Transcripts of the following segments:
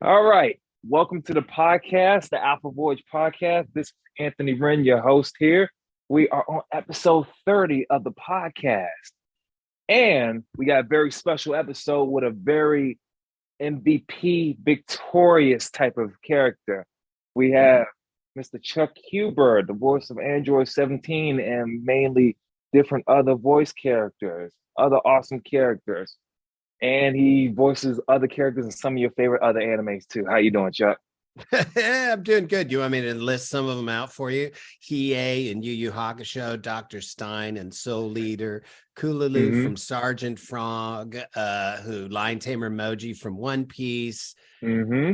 All right. Welcome to the podcast, the Alpha Voyage podcast. This is Anthony Wren, your host here. We are on episode 30 of the podcast. And we got a very special episode with a very MVP victorious type of character. We have Mr. Chuck Huber, the voice of Android 17, and mainly different other voice characters, other awesome characters. And he voices other characters in some of your favorite other animes too. How you doing, Chuck? I'm doing good. You want me to list some of them out for you? Hiei and Yu Yu Hakusho, Dr. Stein and Soul Leader, Kululu Mm-hmm. from Sergeant Frog, who Lion Tamer Moji from One Piece. Mm-hmm.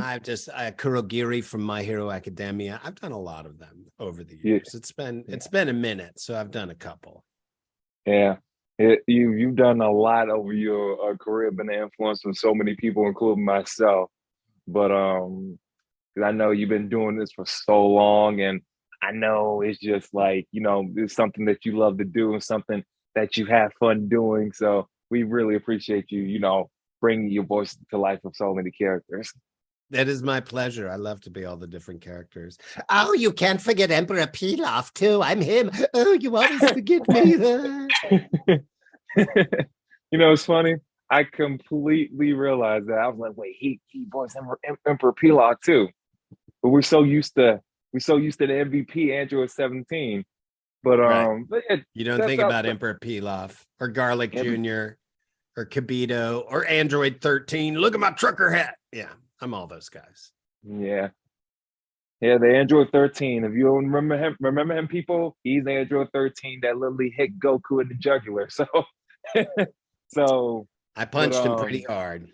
Kurogiri from My Hero Academia. I've done a lot of them over the Yeah. years. It's been a minute, so I've done a couple. Yeah. You've done a lot over your career, been an influence on so many people, including myself. But 'cause I know you've been doing this for so long, and I know it's just like, it's something that you love to do and something that you have fun doing. So we really appreciate you, bringing your voice to life of so many characters. That is my pleasure. I love to be all the different characters. Oh, you can't forget Emperor Pilaf too. I'm him. Oh, you always forget me. It's funny. I completely realized that. I was like, wait, he voiced Emperor Pilaf too. But we're so used to the MVP Android 17. But Right. but yeah, You don't that's think out. about Emperor Pilaf or Garlic Jr. or Kibito or Android 13. Look at my trucker hat. Yeah, I'm all those guys. Yeah. Yeah, the Android 13. If you don't remember him, people, he's Android 13 that literally hit Goku in the jugular. So so I but punched him pretty hard.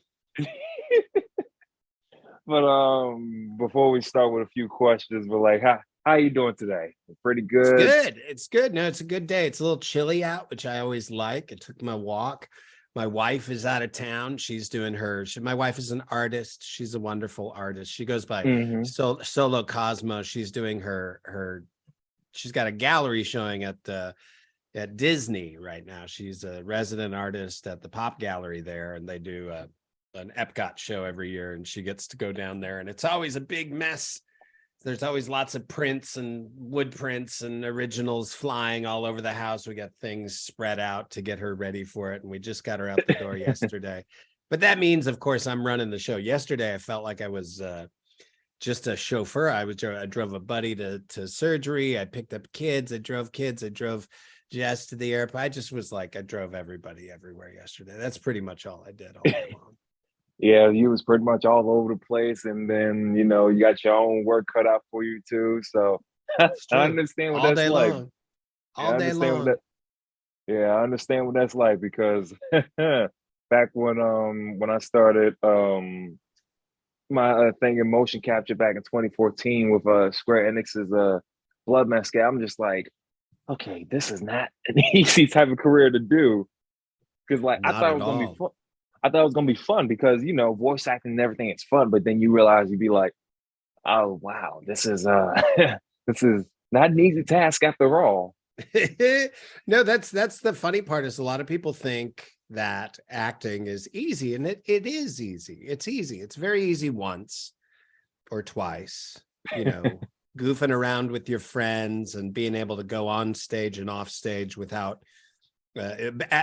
before we start with a few questions, we're like, how you doing today? Pretty It's good. good. It's good. No, it's a good day. It's a little chilly out, which I always like. I took my walk. My wife is out of town. She's doing my wife is an artist. She's a wonderful artist. She goes by Mm-hmm. Solo Cosmo. She's doing she's got a gallery showing at Disney right now. She's a resident artist at the Pop Gallery there, and they do an Epcot show every year, and she gets to go down there, and it's always a big mess. There's always lots of prints and wood prints and originals flying all over the house. We got things spread out to get her ready for it, and we just got her out the door yesterday. But that means, of course, I'm running the show. Yesterday, I felt like I was just a chauffeur. I drove a buddy to surgery. I picked up kids. I drove Jess to the airport. I just was like, I drove everybody everywhere yesterday. That's pretty much all I did all day long. Yeah, you was pretty much all over the place, and then you got your own work cut out for you too. So I It's true. understand what All that's day like. long. Yeah, I All day understand what that. long. Yeah, I understand what that's like because back when I started my thing in motion capture back in 2014 with Square Enix's Blood Masquerade, I'm just like, okay, this is not an easy type of career to do because like I Not thought it at was gonna be all. fun. I thought it was gonna be fun because voice acting and everything is fun, but then you realize you'd be like, oh wow, this is this is not an easy task after all. No, that's the funny part is a lot of people think that acting is easy, and it is easy. It's easy. It's very easy once or twice, goofing around with your friends and being able to go on stage and off stage without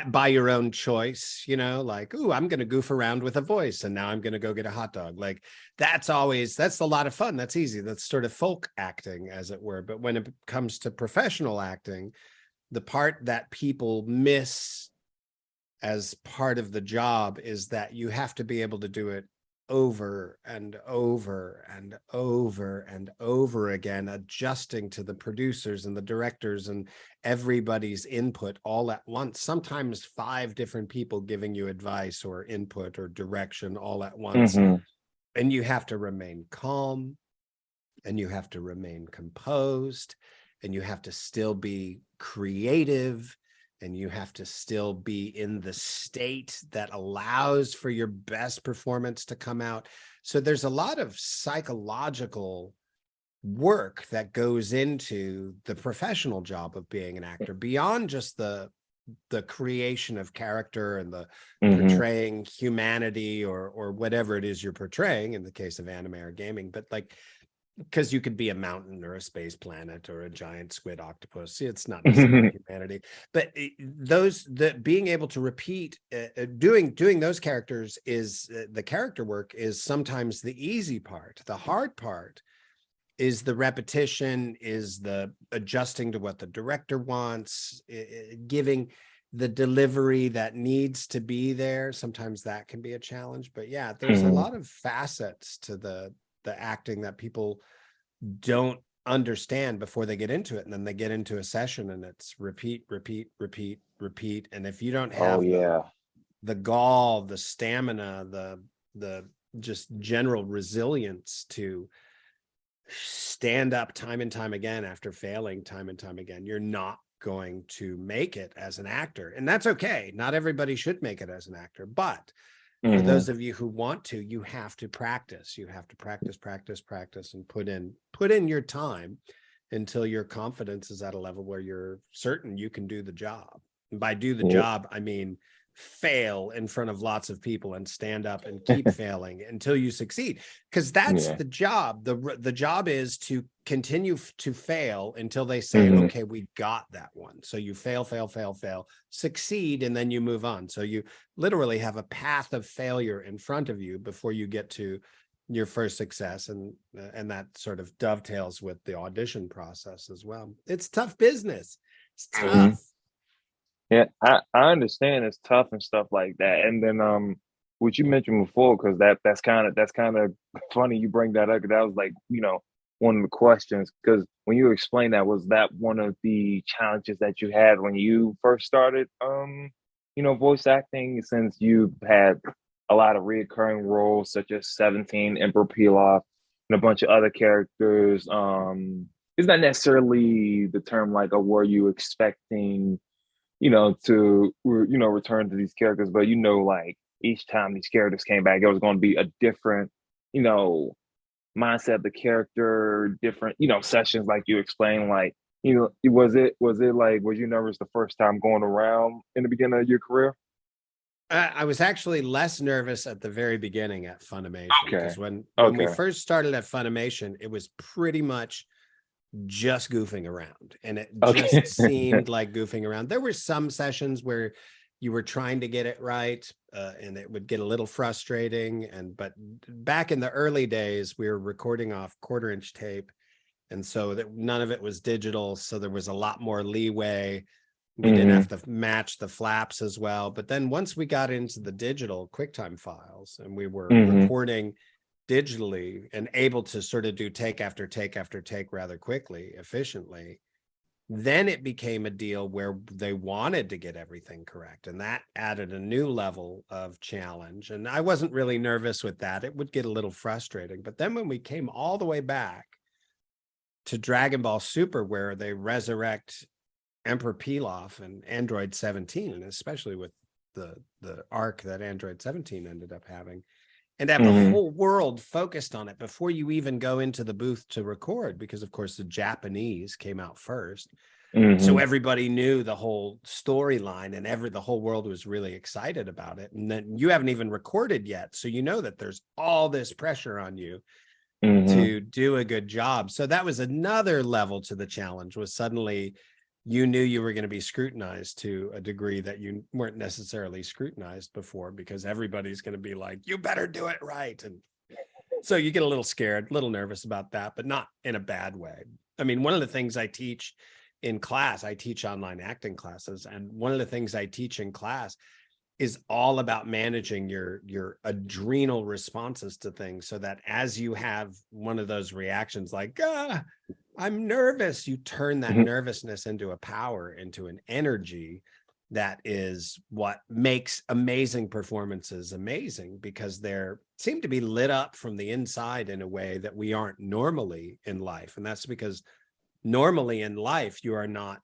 by your own choice, like, oh, I'm going to goof around with a voice and now I'm going to go get a hot dog. Like that's a lot of fun. That's easy. That's sort of folk acting, as it were. But when it comes to professional acting, the part that people miss as part of the job is that you have to be able to do it over and over and over and over again, adjusting to the producers and the directors and everybody's input all at once. Sometimes 5 different people giving you advice or input or direction all at once. Mm-hmm. And you have to remain calm, and you have to remain composed, and you have to still be creative, and you have to still be in the state that allows for your best performance to come out. So there's a lot of psychological work that goes into the professional job of being an actor beyond just the the creation of character and the Mm-hmm. portraying humanity or whatever it is you're portraying in the case of anime or gaming, but like, because you could be a mountain or a space planet or a giant squid octopus. It's not necessarily humanity, but being able to repeat doing those characters is the character work is sometimes the easy part. The hard part is the repetition, is the adjusting to what the director wants, giving the delivery that needs to be there. Sometimes that can be a challenge, but yeah, there's a lot of facets to the acting that people don't understand before they get into it. And then they get into a session and it's repeat. And if you don't have the gall, the stamina, the just general resilience to stand up time and time again after failing time and time again, you're not going to make it as an actor. And that's okay. Not everybody should make it as an actor, but for those of you who want to, you have to practice. You have to practice and put in your time until your confidence is at a level where you're certain you can do the job. And by do the job, I mean fail in front of lots of people and stand up and keep failing until you succeed, because that's the job. The job is to continue to fail until they say, okay, we got that one. So you fail, succeed, and then you move on. So you literally have a path of failure in front of you before you get to your first success, and that sort of dovetails with the audition process as well. It's tough business. It's tough. Yeah, I understand it's tough and stuff like that. And then what you mentioned before, because that's kind of funny you bring that up, 'cause that was like, one of the questions, because when you explained that, was that one of the challenges that you had when you first started voice acting, since you had a lot of reoccurring roles such as 17, Emperor Pilaf, and a bunch of other characters. It's not necessarily the term like, or were you expecting to return to these characters, but like each time these characters came back, it was going to be a different, mindset of the character, different, sessions, like you explained. Like, was it like, was you nervous the first time going around in the beginning of your career? I was actually less nervous at the very beginning at Funimation, because when we first started at Funimation, it was pretty much just goofing around, and it just seemed like goofing around. There were some sessions where you were trying to get it right, and it would get a little frustrating. But back in the early days, we were recording off 1/4-inch tape, and so that none of it was digital, so there was a lot more leeway. We didn't have to match the flaps as well. But then once we got into the digital QuickTime files, and we were recording digitally and able to sort of do take after take after take rather quickly, efficiently, then it became a deal where they wanted to get everything correct. And that added a new level of challenge. And I wasn't really nervous with that. It would get a little frustrating. But then when we came all the way back to Dragon Ball Super, where they resurrect Emperor Pilaf and Android 17, and especially with the arc that Android 17 ended up having, and have the whole world focused on it before you even go into the booth to record, because of course the Japanese came out first. So everybody knew the whole storyline, and the whole world was really excited about it. And then you haven't even recorded yet, so you know that there's all this pressure on you to do a good job. So that was another level to the challenge, was suddenly you knew you were going to be scrutinized to a degree that you weren't necessarily scrutinized before, because everybody's going to be like, you better do it right. And so you get a little scared, a little nervous about that, but not in a bad way. I mean, one of the things I teach in class, I teach online acting classes, and one of the things I teach in class is all about managing your adrenal responses to things, so that as you have one of those reactions like, I'm nervous, you turn that nervousness into a power, into an energy that is what makes amazing performances amazing, because they're seem to be lit up from the inside in a way that we aren't normally in life. And that's because normally in life, you are not,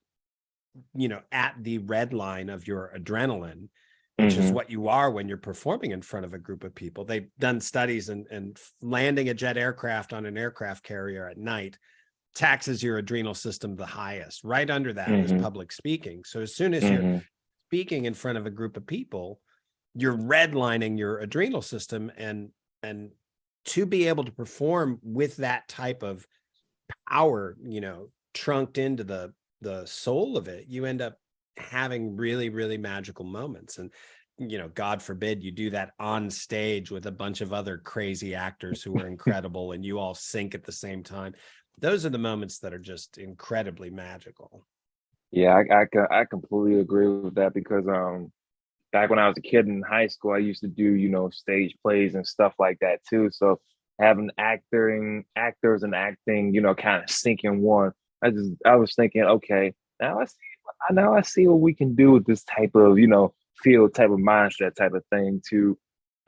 at the red line of your adrenaline, which is what you are when you're performing in front of a group of people. They've done studies, and landing a jet aircraft on an aircraft carrier at night taxes your adrenal system the highest. Right under that is public speaking. So as soon as you're speaking in front of a group of people, you're redlining your adrenal system, and to be able to perform with that type of power, trunked into the soul of it, you end up having really, really magical moments. And God forbid you do that on stage with a bunch of other crazy actors who are incredible and you all sync at the same time. Those are the moments that are just incredibly magical. Yeah, I completely agree with that because back when I was a kid in high school, I used to do stage plays and stuff like that too. So having actors and acting, kind of sync in one. I was thinking, okay, now I see what we can do with this type of field, type of mindset, type of thing to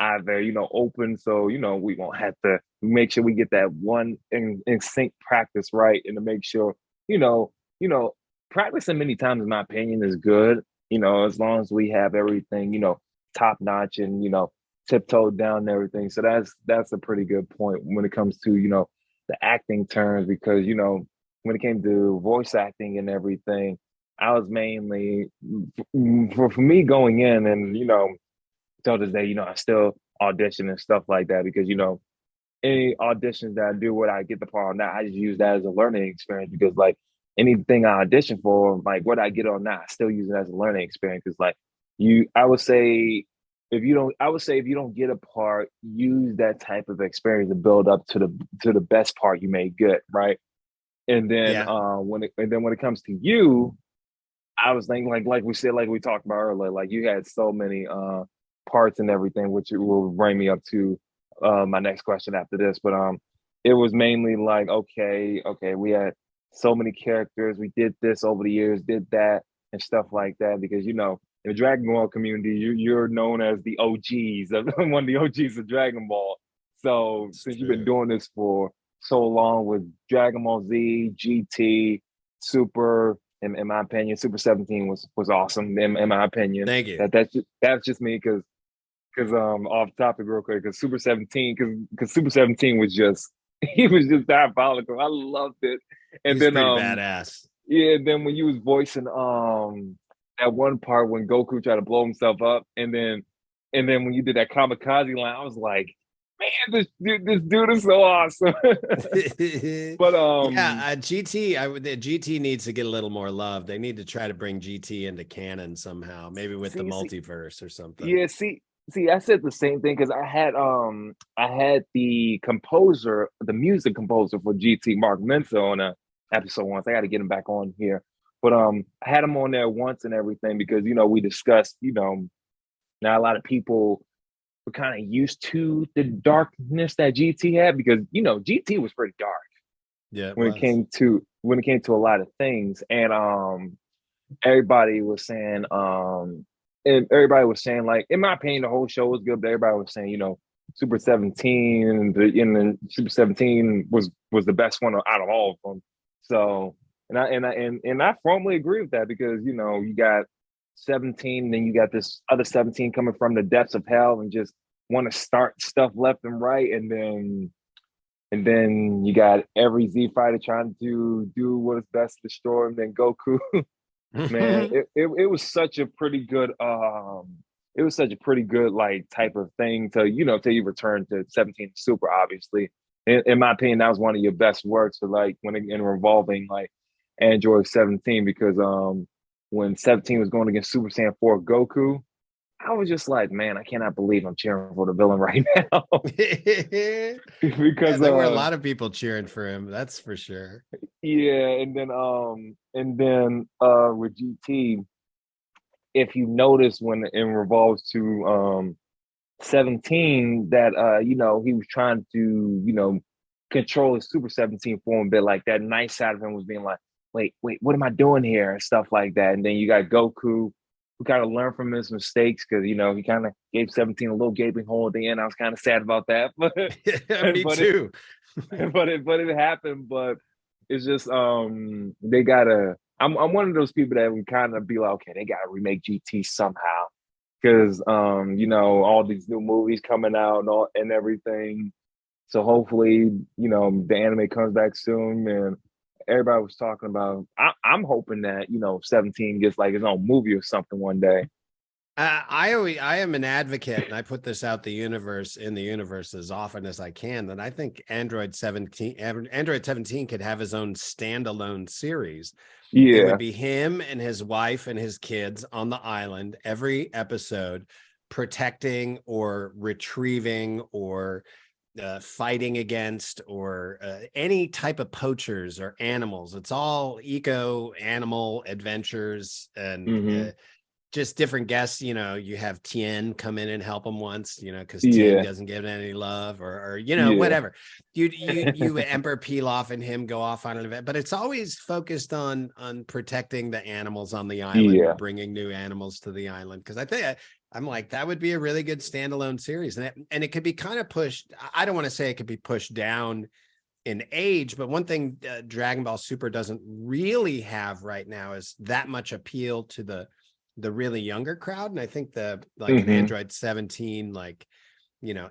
either open, so we won't have to make sure we get that one in sync practice right, and to make sure you know you know practicing many times, in my opinion, is good, as long as we have everything top notch and tiptoed down and everything. So that's a pretty good point when it comes to the acting terms, because when it came to voice acting and everything, I was mainly for me going in, and till this day, I still audition and stuff like that, because any auditions that I do, whether I get the part or not, I just use that as a learning experience, because like anything I audition for, like whether I get it or not, I still use it as a learning experience. Because like I would say if you don't get a part, use that type of experience to build up to the best part you may get, right? And then Yeah. when it comes to you, I was thinking like we said, like we talked about earlier, like you had so many parts and everything, which will bring me up to my next question after this. But it was mainly like, okay, we had so many characters, we did this over the years, did that and stuff like that, because in the Dragon Ball community, you're known as the OGs, one of the OGs of Dragon Ball. So It's since you've been true. doing this for so long with Dragon Ball Z, GT, Super, in my opinion, Super 17 was awesome. In my opinion, Thank you. that's just me, because off topic real quick, because Super 17, because Super 17 was just he was just diabolical. I loved it. And He's then pretty badass. yeah, then when you was voicing that one part when Goku tried to blow himself up, and then when you did that kamikaze line, I was like, man, this dude is so awesome. But Yeah, the GT needs to get a little more love. They need to try to bring GT into canon somehow, maybe with the see, multiverse or something. yeah, see, I said the same thing, because I had the music composer for GT, Mark Mensa, on a episode once. I got to get him back on here, but I had him on there once and everything, because we discussed now a lot of people were kind of used to the darkness that GT had, because GT was pretty dark Yeah, it when it was. came to a lot of things, and everybody was saying, like, in my opinion, the whole show was good, but everybody was saying, Super 17 and Super 17 was the best one out of all of them. So, and I firmly agree with that, because you got 17, then you got this other 17 coming from the depths of hell and just want to start stuff left and right, and then you got every Z fighter trying to do what is best to destroy him. Then Goku, man, it was such a pretty good like type of thing to till you return to 17 Super, obviously. In my opinion, that was one of your best works for like when in revolving like Android 17, because when 17 was going against Super Saiyan 4 Goku, I was just like, man, I cannot believe I'm cheering for the villain right now. Yeah, Because there were a lot of people cheering for him. That's for sure. yeah, and then with GT, if you notice when it revolves to 17, that he was trying to control his Super 17 form a bit, like that nice side of him was being like, wait, what am I doing here, and stuff like that. And then you got Goku, who kind of learned from his mistakes, because he kind of gave 17 a little gaping hole at the end. I was kind of sad about that, but Me but it too. but it happened. But it's just they gotta. I'm one of those people that would kind of be like, okay, they gotta remake GT somehow, because all these new movies coming out and everything. So hopefully the anime comes back soon, and everybody was talking about. I'm hoping that 17 gets like his own movie or something one day. I am an advocate, and I put this out in the universe as often as I can, that I think Android 17 could have his own standalone series. It would Yeah. be him and his wife and his kids on the island every episode, protecting or retrieving or fighting against or any type of poachers or animals. It's all eco animal adventures and Hmm. just different guests. You have Tien come in and help him once, because Tien Yeah. doesn't get any love, or Yeah. whatever. You Emperor Pilaf and him go off on an event, but it's always focused on protecting the animals on the island or Yeah. bringing new animals to the island. Because I think I'm like, that would be a really good standalone series, and it could be kind of pushed. I don't want to say it could be pushed down in age, but one thing Dragon Ball Super doesn't really have right now is that much appeal to the really younger crowd. And I think like an Hmm. Android 17, like,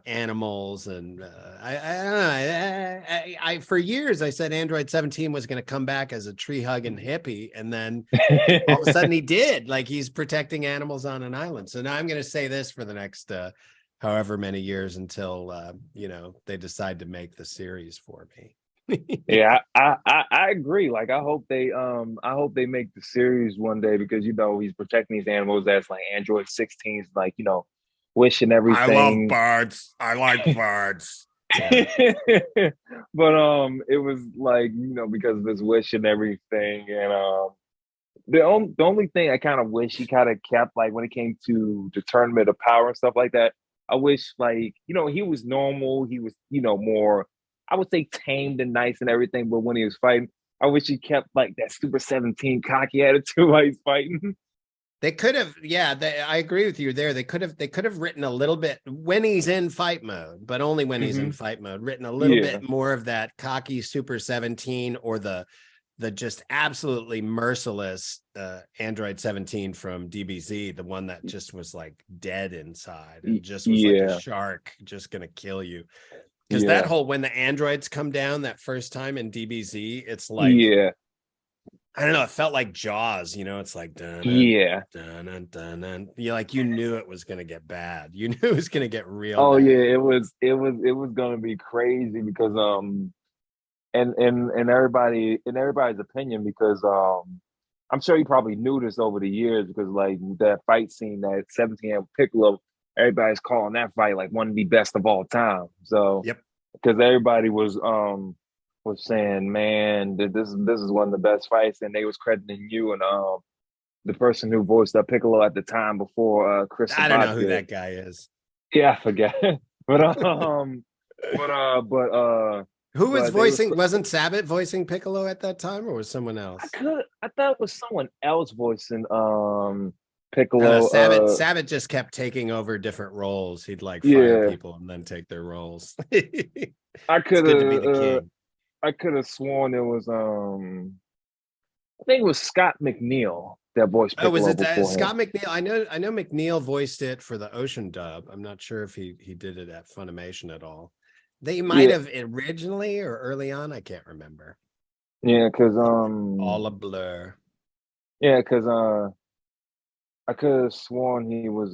animals. And I don't know. I for years I said Android 17 was going to come back as a tree hugging hippie, and then all of a sudden he did. Like, he's protecting animals on an island. So now I'm going to say this for the next however many years until they decide to make the series for me. Yeah, I agree. Like, I hope they make the series one day, because he's protecting these animals. That's like Android 16's, like, wishing I love everything. birds. I like birds. Yeah. But it was like, because of his wish and everything. And the only thing I kind of wish he kind of kept, like, when it came to the tournament of power and stuff like that, I wish, like, he was normal. He was, more, I would say, tamed and nice and everything. But when he was fighting, I wish he kept like that Super 17 cocky attitude while he's fighting. They could have, yeah, I agree with you there. They could have written a little bit when he's in fight mode, but only when he's in Hmm. fight mode, written a little Yeah. bit more of that cocky Super 17, or the just absolutely merciless Android 17 from DBZ, the one that just was like dead inside and just was like a Yeah. shark just gonna kill you. Because that Yeah. whole, when the androids come down that first time in DBZ, it's like, Yeah. I don't know, it felt like Jaws, it's like dun Yeah. dun dun dun. You knew it was gonna get bad. You knew it was gonna get real Oh yeah, bad. it was gonna be crazy, because and everybody's opinion, because I'm sure you probably knew this over the years, because like that fight scene, that 17 and Piccolo, everybody's calling that fight like one of the best of all time. So, Yep. because everybody was saying, man, that this is one of the best fights, and they was crediting you and the person who voiced up Piccolo at the time before Chris I don't know Sabat who did. that guy is. Yeah, I forget. but but uh but uh Who was but they was voicing? Wasn't Sabat voicing Piccolo at that time, or was someone else? I thought it was someone else voicing I don't know. Piccolo. Sabat just kept taking over different roles. He'd like fire Yeah, people and then take their roles. I It's could good to be have the king. I could have sworn it was I think it was Scott McNeil that voiced Oh, was Piccolo it before him. Scott McNeil? I know McNeil voiced it for the Ocean dub. I'm not sure if he did it at Funimation at all. They might Yeah, have originally or early on. I can't remember. yeah, because All a blur. yeah, because I could have sworn he was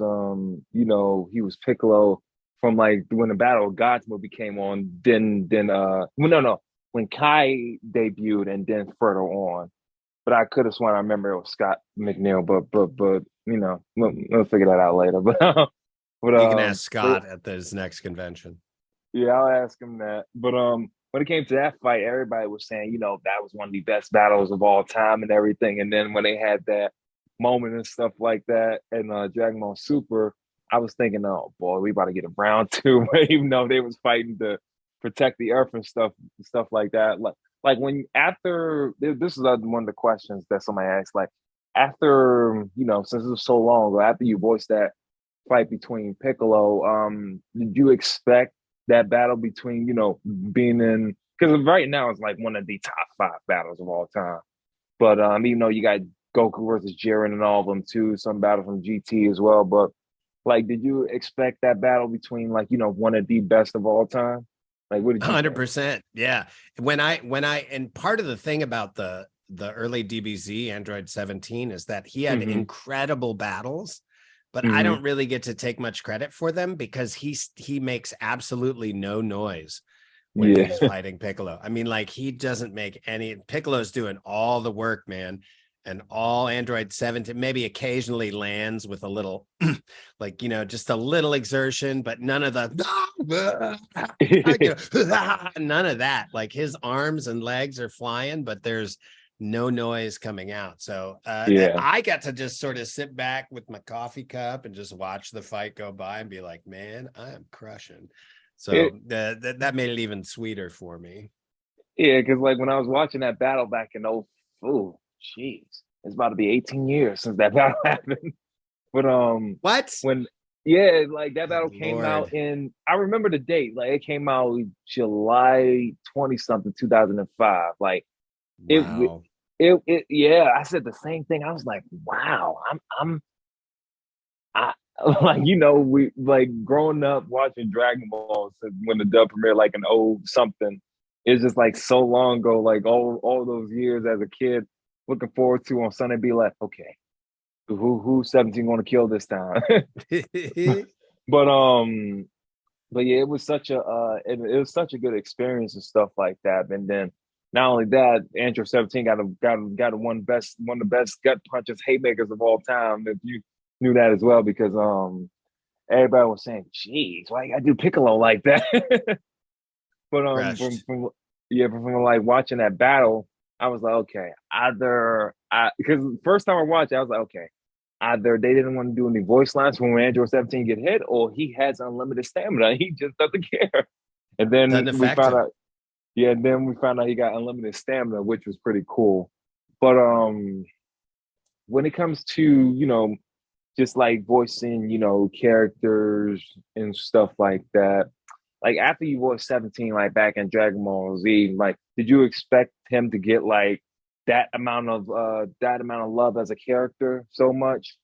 he was Piccolo from like when the Battle of Gods movie came on. Then well, no, when Kai debuted and then further on. But I could have sworn I remember it was Scott McNeil. But we'll figure that out later. But You can ask but Scott at his next convention. yeah, I'll ask him that. But when it came to that fight, everybody was saying, that was one of the best battles of all time and everything. And then when they had that moment and stuff like that and Dragon Ball Super, I was thinking, oh boy, we about to get a round two, even though they was fighting to protect the earth and stuff like that. Like when after this is one of the questions that somebody asked, like after since it was so long ago, after you voiced that fight between Piccolo, did you expect that battle between being in, because right now it's like one of the top five battles of all time. But even though you got Goku versus Jiren and all of them too, some battles from GT as well. But like, did you expect that battle between like one of the best of all time? Like, what did you think? 100%. Yeah. And part of the thing about the early DBZ Android 17 is that he had Hmm. incredible battles, but I don't really get to take much credit for them because he makes absolutely no noise when he's fighting Piccolo. I mean, like, he doesn't make any. Piccolo's doing all the work, man. And all Android 17 maybe occasionally lands with a little, like, you know, just a little exertion, but none of the, none of that. Like, his arms and legs are flying, but there's no noise coming out. So I got to just sort of sit back with my coffee cup and just watch the fight go by and be like, man, I am crushing. So that made it even sweeter for me. Yeah, because like when I was watching that battle back in jeez, it's about to be 18 years since that battle happened. But what? When like that battle came out in, I remember the date. Like, it came out July 20 something 2005. Like, wow. It yeah, I said the same thing. I was like, wow, I like, you know, we like growing up watching Dragon Ball when the dub premiered like an old something. It's just like so long ago, like all those years as a kid, looking forward to on Sunday, be like, okay, who's 17 going to kill this time? but yeah, it was such it was such a good experience and stuff like that. And then not only that, Android 17 got one of the best gut punches, haymakers of all time. If you knew that as well, because everybody was saying, "Geez, why you gotta do Piccolo like that?" But from like watching that battle, I was like, okay, because first time I watched it, I was like, okay, either they didn't want to do any voice lines when Android 17 get hit, or he has unlimited stamina. He just doesn't care. And then we found out, he got unlimited stamina, which was pretty cool. But when it comes to, you know, just like voicing, you know, characters and stuff like that, like after you voiced 17, like back in Dragon Ball Z, like, did you expect him to get like that amount of love as a character so much,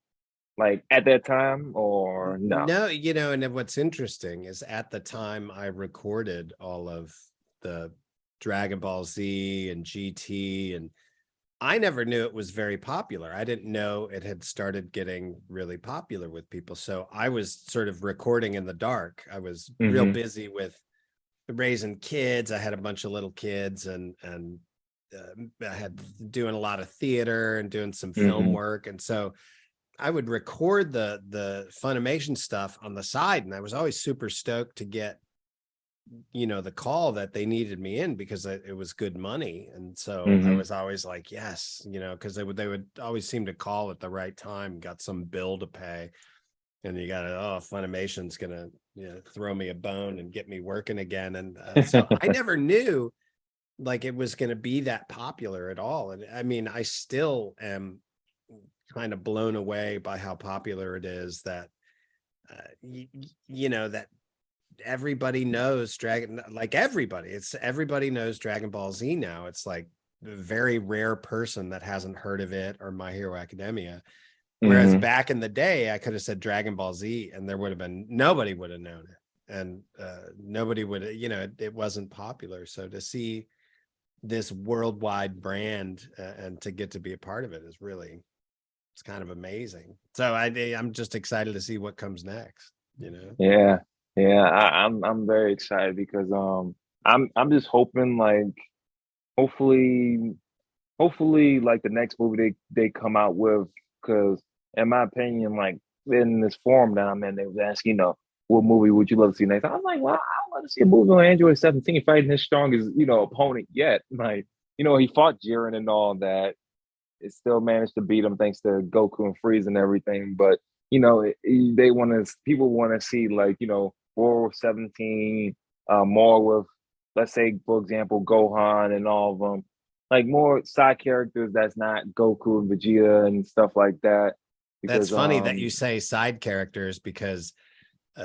like at that time, or no? No, you know, and what's interesting is at the time I recorded all of the Dragon Ball Z and GT, and I never knew it was very popular. I didn't know it had started getting really popular with people. So I was sort of recording in the dark. I was real busy with raising kids. I had a bunch of little kids, and I had doing a lot of theater and doing some film work. And so I would record the Funimation stuff on the side, and I was always super stoked to get, you know, the call that they needed me in because it was good money. And so I was always like, yes, you know, because they would always seem to call at the right time, got some bill to pay, and you got Funimation's gonna, you know, throw me a bone and get me working again. And so I never knew like it was going to be that popular at all. And I mean, I still am kind of blown away by how popular it is, that you know, that everybody knows everybody knows Dragon Ball Z now. It's like a very rare person that hasn't heard of it, or My Hero Academia. Whereas back in the day, I could have said Dragon Ball Z and there would have been, nobody would have known it. And nobody would, you know, it wasn't popular. So to see this worldwide brand and to get to be a part of it is really, it's kind of amazing. So I'm just excited to see what comes next, you know? Yeah. I'm very excited because I'm just hoping, like, hopefully like the next movie they come out with, because in my opinion, like in this forum that I'm in, they was asking, you know, what movie would you love to see next? I was like, well, I want to see a movie on Android 17 fighting his strongest, you know, opponent yet. Like, you know, he fought Jiren and all that. It still managed to beat him thanks to Goku and Frieza and everything. But, you know, people want to see, like, you know, World War 17, more with, let's say, for example, Gohan and all of them, like more side characters that's not Goku and Vegeta and stuff like that. Because, that's funny that you say side characters, because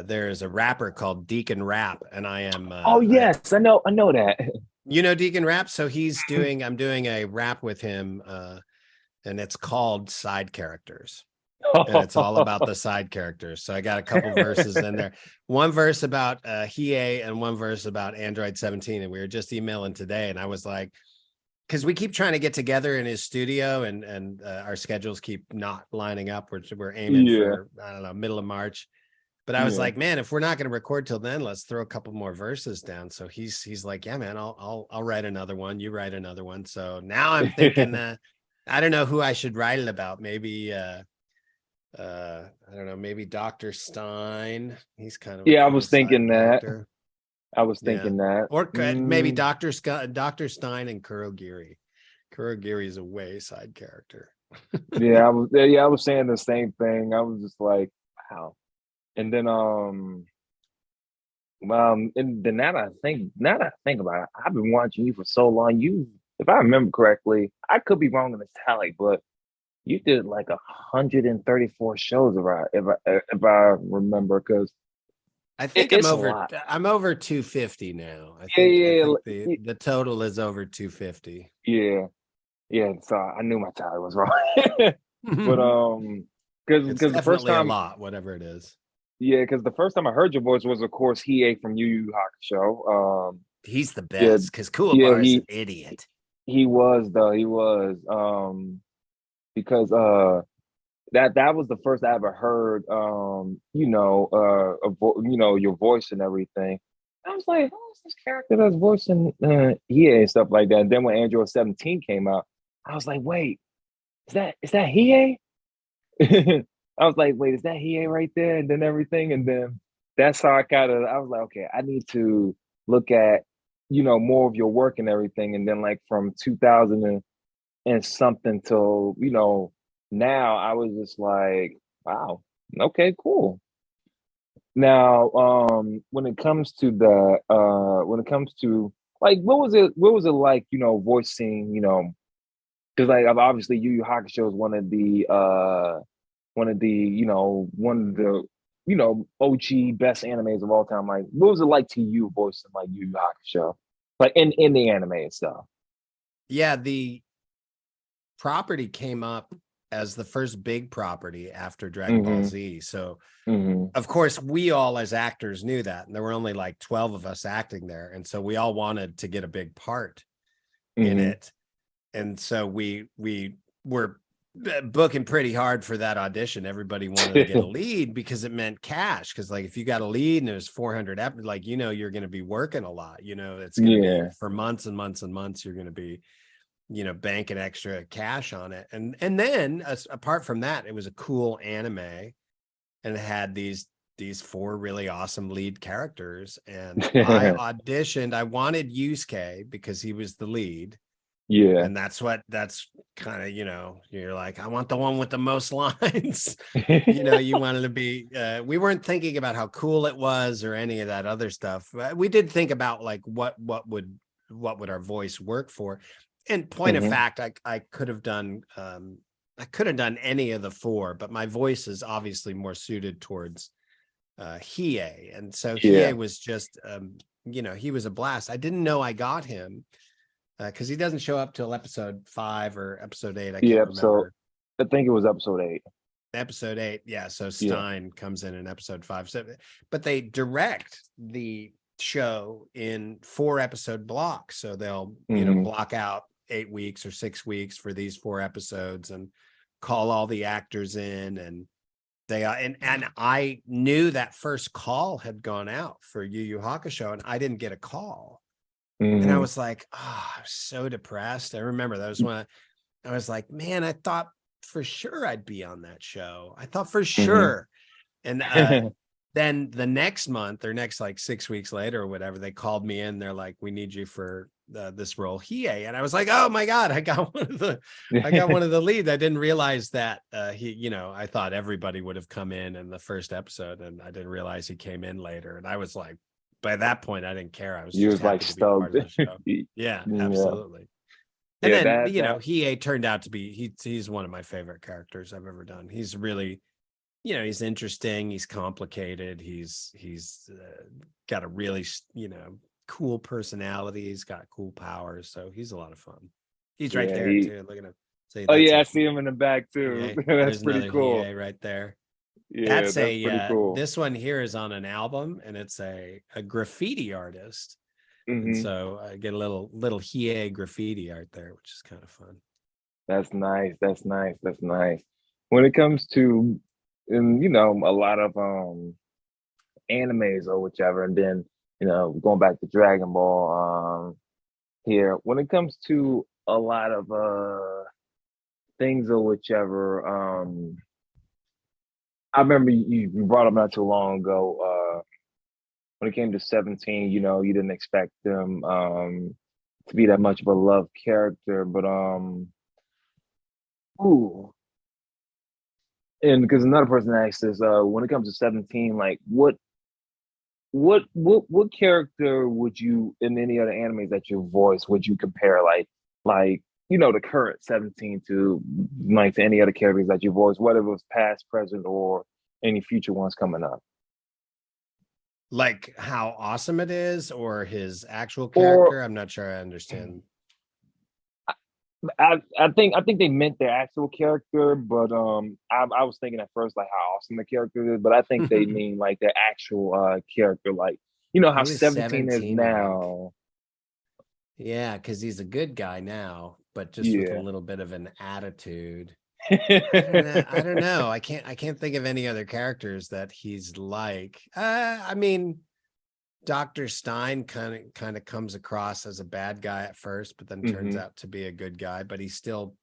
there's a rapper called Deacon Rap, and I am. Oh yes, I know that. You know Deacon Rap, so I'm doing a rap with him, and it's called Side Characters. And it's all about the side characters. So I got a couple verses in there. One verse about Hiei and one verse about Android 17. And we were just emailing today, and I was like, because we keep trying to get together in his studio, and our schedules keep not lining up. We're aiming for, I don't know, middle of March. But I was like, man, if we're not going to record till then, let's throw a couple more verses down. So he's like, yeah, man, I'll write another one. You write another one. So now I'm thinking, I don't know who I should write it about. Maybe I don't know, maybe Dr. Stein. He's kind of a I cool was thinking that. character. I was thinking that. Or maybe Dr. Stein and Kurogiri. Kurogiri is a way side character. I was saying the same thing. I was just like, wow. And then and then now that I think about it, I've been watching you for so long. You, if I remember correctly, I could be wrong in the tally, but you did like 134 shows if I remember, because I think it's a lot. I'm over 250 now. I Yeah, think the total is over 250. yeah. So I knew my tally was wrong. But it's because the first definitely a time, lot, whatever it is. because the first time I heard your voice was, of course, Hiei from Yu Yu Hakusho. He's the best because Kuwabara is an idiot. He was though. He was because that was the first I ever heard your voice and everything. I was like, oh, it's this character that's voicing Hiei and stuff like that. And then when Android 17 came out, I was like, wait, is that Hiei? I was like, wait, is that Hiei right there? And then everything. And then that's how I was like, okay, I need to look at, more of your work and everything. And then like from 2000 and something till, now, I was just like, wow, okay, cool. Now, when it comes to like, what was it like, voicing, because like obviously Yu Yu Hakusho is one of the OG best animes of all time. Like, what was it like to you voicing like Yu Yu Hakusho, like in the anime and stuff? Yeah, the property came up as the first big property after Dragon Ball Z. So, of course, we all as actors knew that, and there were only like 12 of us acting there, and so we all wanted to get a big part in it. And so we were booking pretty hard for that audition. Everybody wanted to get a lead because it meant cash. Because like if you got a lead and it was 400, like you're going to be working a lot. It's going to be for months and months and months. You're going to be banking extra cash on it. And then apart from that, it was a cool anime, and it had these 4 really awesome lead characters. And I auditioned. I wanted Yusuke because he was the lead. Yeah. And that's kind of, you're like, I want the one with the most lines. You wanted to be, we weren't thinking about how cool it was or any of that other stuff. We did think about like, what would our voice work for? And point of fact, I could have done any of the 4, but my voice is obviously more suited towards Hiei. And so Hiei was just, he was a blast. I didn't know I got him because he doesn't show up till episode 5 or episode 8. I can't remember. I think it was episode 8. Episode 8, yeah. So Stein comes in episode 5. So, but they direct the show in 4 episode blocks. So they'll block out 8 weeks or 6 weeks for these 4 episodes and call all the actors in, and they and I knew that first call had gone out for Yu Yu Hakusho, and I didn't get a call. And I was like, I was so depressed. I remember that was when I was like, man, I thought for sure I'd be on that show. I thought for sure. And then the next month or next like 6 weeks later or whatever, they called me in. They're like, we need you for this role, Hiei. And I was like, oh my God, I got one of the leads. I didn't realize that I thought everybody would have come in the first episode, and I didn't realize he came in later. And I was like, by that point, I didn't care. I was just happy to be part of the show. Yeah, absolutely. And then Hiei turned out to be he's one of my favorite characters I've ever done. He's really, he's interesting. He's complicated. He's got a really cool personality. He's got cool powers. So he's a lot of fun. He's right there too. Look at him. I see him in the back too. That's pretty cool. Hiei right there. Yeah, that's pretty cool. This one here is on an album, and it's a graffiti artist And Hmm. so I get a little Hiei graffiti art there, which is kind of fun. That's nice. That's nice. That's nice. When it comes to, and a lot of animes or whichever, and then going back to Dragon Ball here. When it comes to a lot of things or whichever, I remember you brought up not too long ago. When it came to 17, you didn't expect them to be that much of a love character, but ooh, and because another person asked this, when it comes to 17, like what character would you in any other animes that you voice would you compare like the current 17 to like to any other characters that you voice, whether it was past, present, or any future ones coming up? Like how awesome it is, or his actual Or character? I'm not sure I understand. I think they meant their actual character, but I was thinking at first like how awesome the character is, but I think they mean like their actual character, like how Who is 17 is 17 like? now. Yeah, because he's a good guy now, but just with a Yeah. little bit of an attitude. I don't know. I don't know. I can't think of any other characters that he's like. I mean, Dr. Stein kind of comes across as a bad guy at first, but then turns Hmm. out to be a good guy, but he's still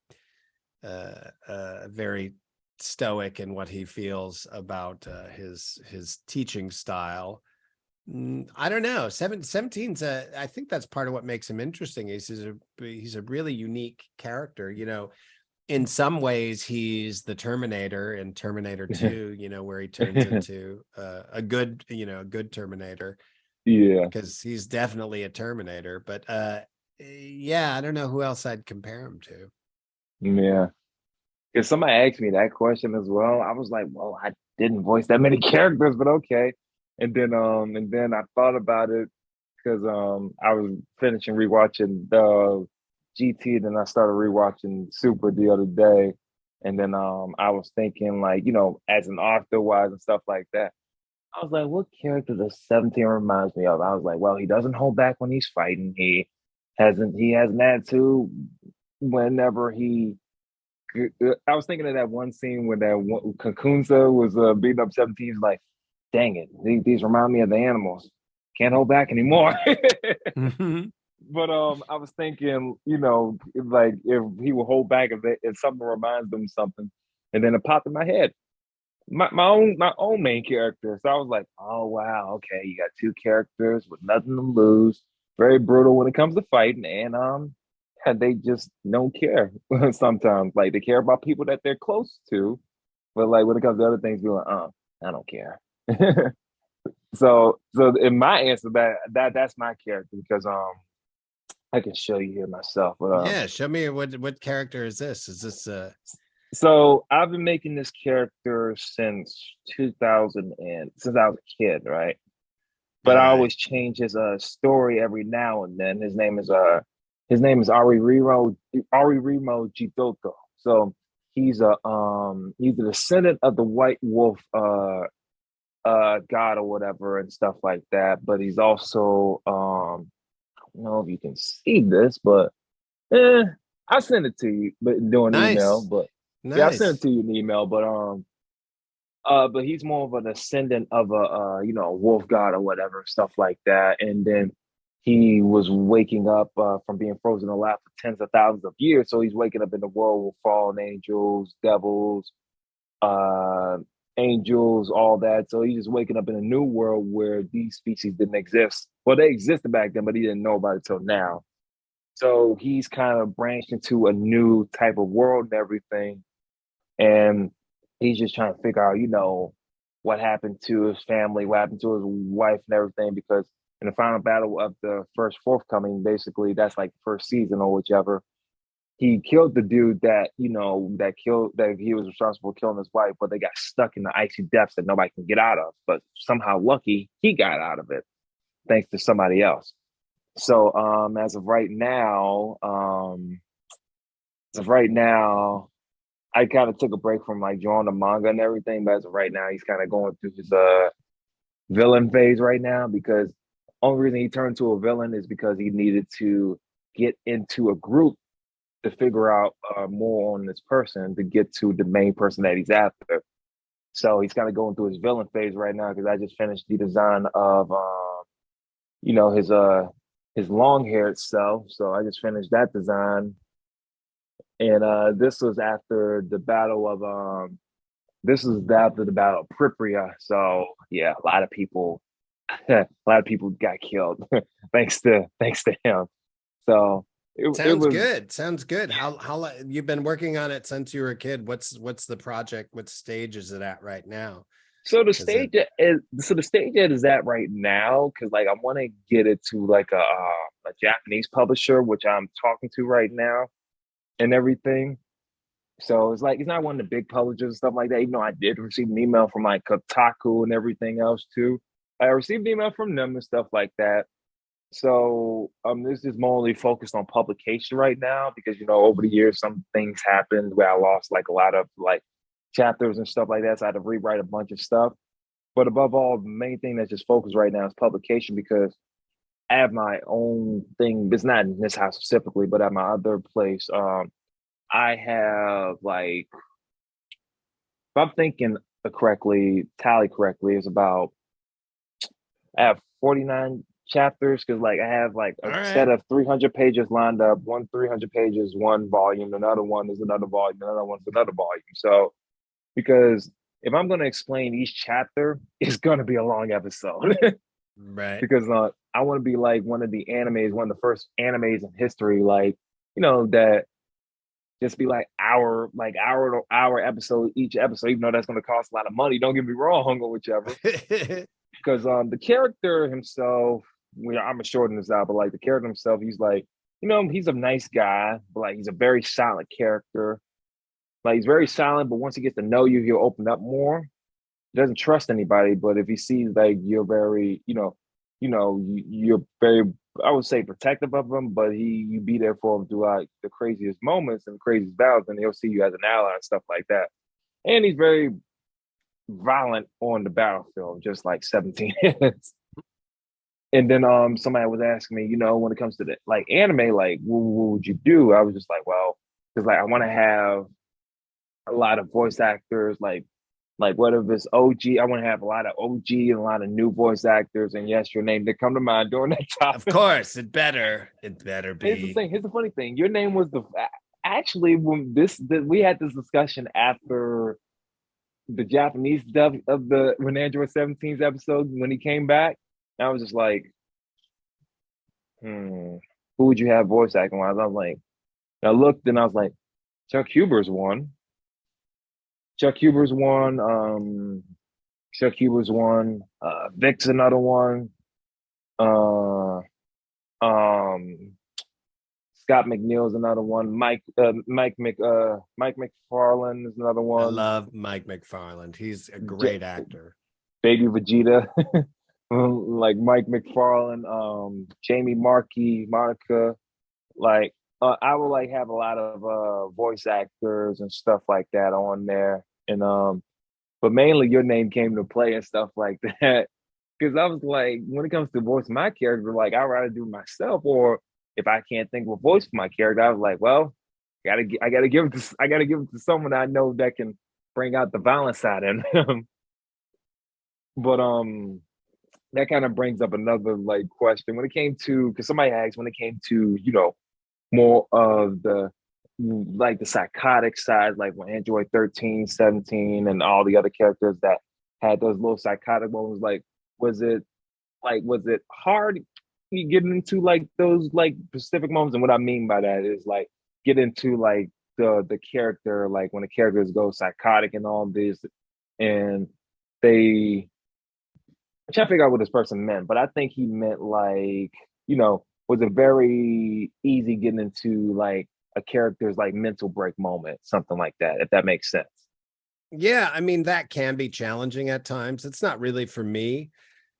very stoic in what he feels about his teaching style. I don't know. 17's I think that's part of what makes him interesting. He's a really unique character. In some ways he's the Terminator in Terminator 2, where he turns into a good Terminator, Yeah. because he's definitely a Terminator. But yeah, I don't know who else I'd compare him to. Yeah. Because somebody asked me that question as well. I was like, well, I didn't voice that many characters, but okay. And then I thought about it because I was finishing rewatching the GT, then I started rewatching Super the other day. And then I was thinking like, as an author wise and stuff like that. I was like, what character does 17 reminds me of? I was like, well, he doesn't hold back when he's fighting. He has an attitude whenever he I was thinking of that one scene where that one, Kakunza was beating up 17. He's like, dang it, these remind me of the animals. Can't hold back anymore. But I was thinking, like if he would hold back if something reminds them of something, and then it popped in my head. My own main character. So I was like, oh wow, okay, you got two characters with nothing to lose. Very brutal when it comes to fighting, and yeah, they just don't care sometimes. Like they care about people that they're close to, but like when it comes to other things, be like, I don't care. So in my answer, that's my character because I can show you here myself, but Yeah, show me what character is this? Is this so I've been making this character since 2000 and since I was a kid, right? all But I right? always change his story every now and then. His name is Ari Remo Jidoto. So he's a descendant of the White Wolf god or whatever and stuff like that. But he's also I don't know if you can see this, but eh, I'll send it to you, but doing email. Nice, But yeah, I'll send it nice. to you in email. But he's more of a descendant of a wolf god or whatever stuff like that. And then he was waking up from being frozen alive for tens of thousands of years. So he's waking up in the world with fallen angels, devils, uh, angels, all that. So he's just waking up in a new world where these species didn't exist. Well, they existed back then, but he didn't know about it till now. So he's kind of branched into a new type of world and everything. And he's just trying to figure out, what happened to his family, what happened to his wife and everything. Because in the final battle of the first forthcoming, basically, that's like the first season or whichever, he killed the dude that he was responsible for killing his wife, but they got stuck in the icy depths that nobody can get out of. But somehow lucky he got out of it thanks to somebody else. So as of right now, I kind of took a break from like drawing the manga and everything, but as of right now, he's kind of going through his villain phase right now because only reason he turned to a villain is because he needed to get into a group to figure out more on this person to get to the main person that he's after. So he's kind of going through his villain phase right now because I just finished the design of his long haired self. So I just finished that design, and this was after the battle of this was after the battle of Pripyat. So yeah, a lot of people a lot of people got killed thanks to him. So it Sounds was good. Sounds good. How you've been working on it since you were a kid? What's the project? What stage is it at right now? so the Is it stage the stage it is at right now because like I want to get it to like a Japanese publisher, which I'm talking to right now and everything. So it's like it's not one of the big publishers and stuff like that. Even though I did receive an email from like Kotaku and everything else too. I received an email from them and stuff like that. So this is mostly focused on publication right now because over the years some things happened where I lost like a lot of like chapters and stuff like that. So I had to rewrite a bunch of stuff. But above all, the main thing that's just focused right now is publication because I have my own thing. It's not in this house specifically, but at my other place, I have like if I'm thinking tally correctly, is about I have 49 chapters because like I have like all a right? set of 300 pages lined up. One 300 pages, one volume. Another one is another volume. Another one's another volume. So because if I'm going to explain each chapter, it's going to be a long episode Right. because I want to be like one of the animes, one of the first animes in history, like that just be like hour to hour episode each episode, even though that's going to cost a lot of money. Don't get me wrong or whichever, because the character himself, I'm gonna shorten this out, but like the character himself, he's like, he's a nice guy, but like he's a very silent character. Like he's very silent, but once he gets to know you, he'll open up more. He doesn't trust anybody, but if he sees like you're very, you're very, I would say protective of him, but you be there for him through like the craziest moments and craziest battles, and he'll see you as an ally and stuff like that. And he's very violent on the battlefield, just like 17 is. And then somebody was asking me, when it comes to the like anime, like what would you do? I was just like, well, because like I want to have a lot of voice actors, like whether it's OG, I want to have a lot of OG and a lot of new voice actors. And yes, your name did come to mind during that Of topic. course, it better. It better Here's the be. thing. Here's the funny thing. Your name was the actually when we had this discussion after the Japanese dub of the when Android 17's episode when he came back. And I was just like, who would you have voice acting wise? I was like, I looked and I was like, Chuck Huber's one. Chuck Huber's one. Chuck Huber's one. Vic's another one. Uh, um, Scott McNeil's another one. Mike McFarlane is another I one. love Mike McFarland. He's a J- great actor. Baby Vegeta, like Mike McFarlane, Jamie Markey, Monica. Like I would like have a lot of voice actors and stuff like that on there. And but mainly your name came to play and stuff like that. Because I was like, when it comes to voice my character, like I'd rather do myself, or if I can't think of a voice for my character, I was like, well, I gotta give it to someone I know that can bring out the violence side in him. But that kind of brings up another like question when it came to because somebody asked when it came to more of the like the psychotic side, like when Android 13, 17, and all the other characters that had those little psychotic moments, like was it hard getting into like those like specific moments? And what I mean by that is like get into like the character, like when the characters go psychotic and all this, and they I'm trying to figure out what this person meant, but I think he meant like, was it very easy getting into like a character's like mental break moment, something like that, if that makes sense. Yeah, I mean, that can be challenging at times. It's not really for me.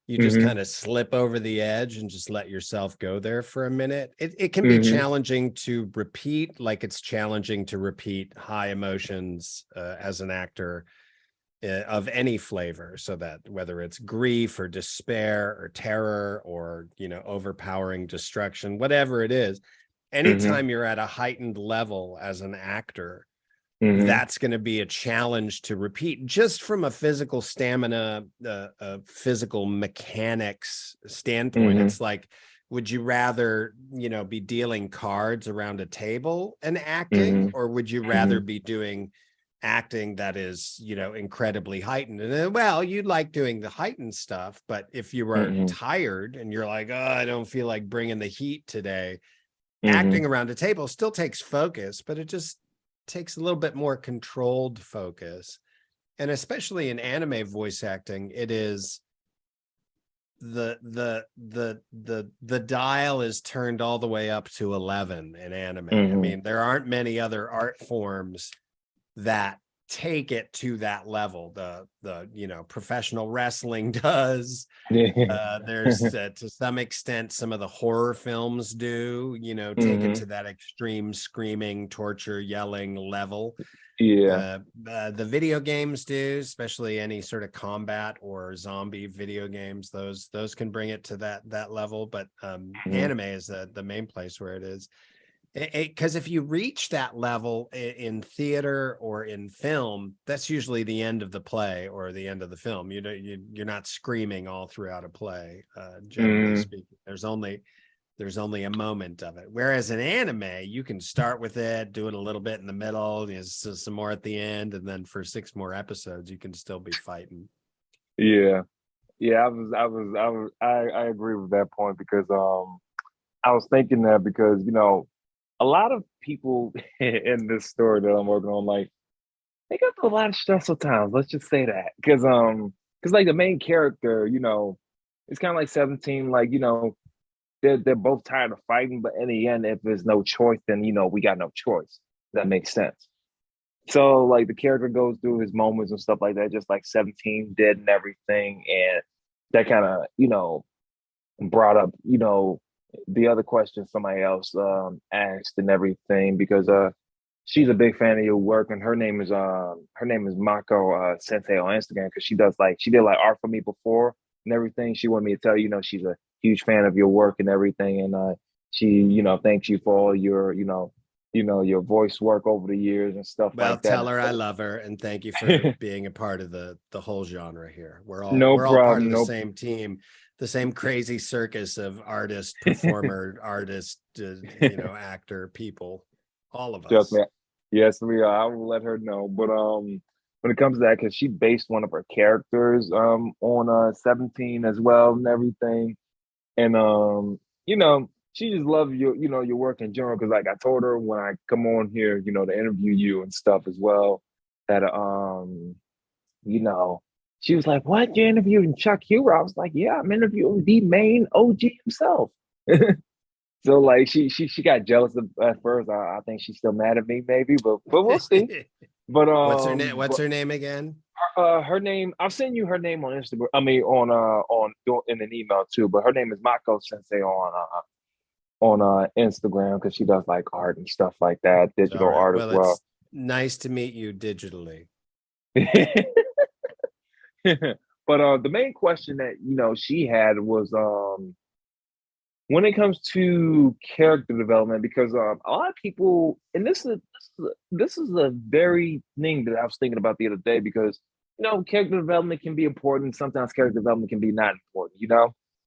You just Mm-hmm. kind of slip over the edge and just let yourself go there for a minute. It can be Mm-hmm. challenging to repeat, like it's challenging to repeat high emotions as an actor. of any flavor, so that whether it's grief or despair or terror or, overpowering destruction, whatever it is, anytime you're at a heightened level as an actor, that's going to be a challenge to repeat, just from a physical stamina, a physical mechanics standpoint. It's like, would you rather, be dealing cards around a table and acting, or would you rather be doing acting that is, incredibly heightened? And well, you'd like doing the heightened stuff, but if you were tired and you're like, oh, I don't feel like bringing the heat today, acting around a table still takes focus, but it just takes a little bit more controlled focus. And especially in anime voice acting, it is the dial is turned all the way up to 11 in anime. I mean, there aren't many other art forms that take it to that level. The professional wrestling does. There's to some extent, some of the horror films do, take it to that extreme screaming, torture, yelling level. The video games do, especially any sort of combat or zombie video games. Those can bring it to that level. But anime is the main place where it is. Because if you reach that level in theater or in film, that's usually the end of the play or the end of the film. You're not screaming all throughout a play, generally speaking. There's only a moment of it. Whereas in anime, you can start with it, do it a little bit in the middle, some more at the end, and then for 6 more episodes, you can still be fighting. Yeah, I agree with that point, because I was thinking that because a lot of people in this story that I'm working on, like, they go through a lot of stressful times. Let's just say that, because like the main character, it's kind of like 17. Like, they're both tired of fighting, but in the end, if there's no choice, then we got no choice. That makes sense. So like the character goes through his moments and stuff like that, just like 17 did and everything, and that kind of brought up the other question somebody else asked and everything, because she's a big fan of your work, and her name is Mako Sensei on Instagram, because she did like art for me before and everything. She wanted me to tell you, she's a huge fan of your work and everything, and she thanks you for all your your voice work over the years and stuff like that. Well, tell her I love her, and thank you for being a part of the whole genre here. We're all part of the same team, the same crazy circus of artist, performer, artist, actor, people, all of us. Just me. Yes, we are. I will let her know. But when it comes to that, because she based one of her characters on 17 as well and everything, and she just loves your work in general. Because like I told her when I come on here, to interview you and stuff as well, that she was like, "What, you interviewing Chuck Huber?" I was like, "Yeah, I'm interviewing the main OG himself." So like she got jealous at first. I think she's still mad at me, maybe, but we'll see. But what's her name? What's her name again? Her name. I'll send you her name on Instagram. I mean, on in an email too. But her name is Mako Sensei on Instagram, because she does like art and stuff like that, digital art as well. It's nice to meet you digitally. But the main question that she had was when it comes to character development, because a lot of people, and this is a very thing that I was thinking about the other day, because character development can be important. Sometimes character development can be not important.